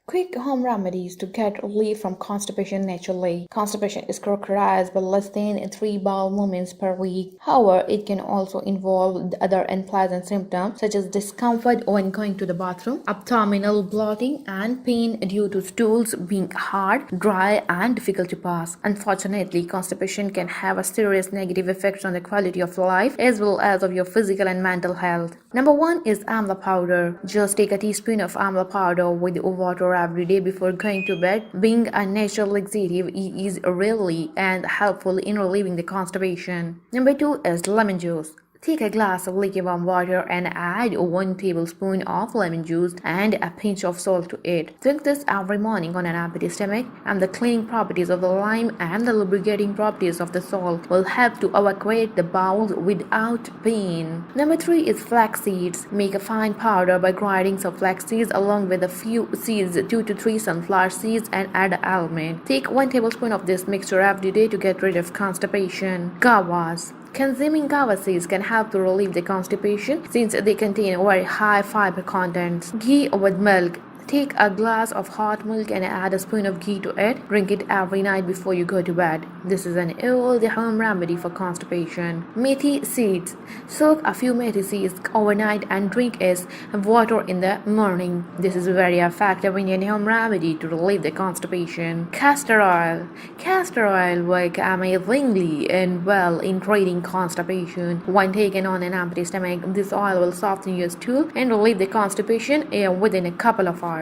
Quick home remedies to get relief from constipation naturally. Constipation is characterized by less than 3 bowel movements per week. However, it can also involve other unpleasant symptoms such as discomfort when going to the bathroom, abdominal bloating, and pain due to stools being hard, dry, and difficult to pass. Unfortunately, constipation can have a serious negative effects on the quality of life as well as of your physical and mental health. Number 1 is amla powder. Just take a teaspoon of amla powder with water every day before going to bed. Being a natural laxative is really and helpful in relieving the constipation. Number 2 is lemon juice. Take a glass of lukewarm water and add 1 tablespoon of lemon juice and a pinch of salt to it. Drink this every morning on an empty stomach, and the cleaning properties of the lime and the lubricating properties of the salt will help to evacuate the bowels without pain. Number 3 is flax seeds. Make a fine powder by grinding some flax seeds along with a few seeds, 2 to 3 sunflower seeds, and add almond. Take 1 tablespoon of this mixture every day to get rid of constipation. Gavas. Consuming guava seeds can help to relieve the constipation since they contain very high fiber contents. Ghee with milk. Take a glass of hot milk and add a spoon of ghee to it. Drink it every night before you go to bed. This is an old home remedy for constipation. Methi seeds. Soak a few methi seeds overnight and drink as water in the morning. This is a very effective Indian home remedy to relieve the constipation. Castor oil. Castor oil works amazingly and well in treating constipation. When taken on an empty stomach, this oil will soften your stool and relieve the constipation within a couple of hours.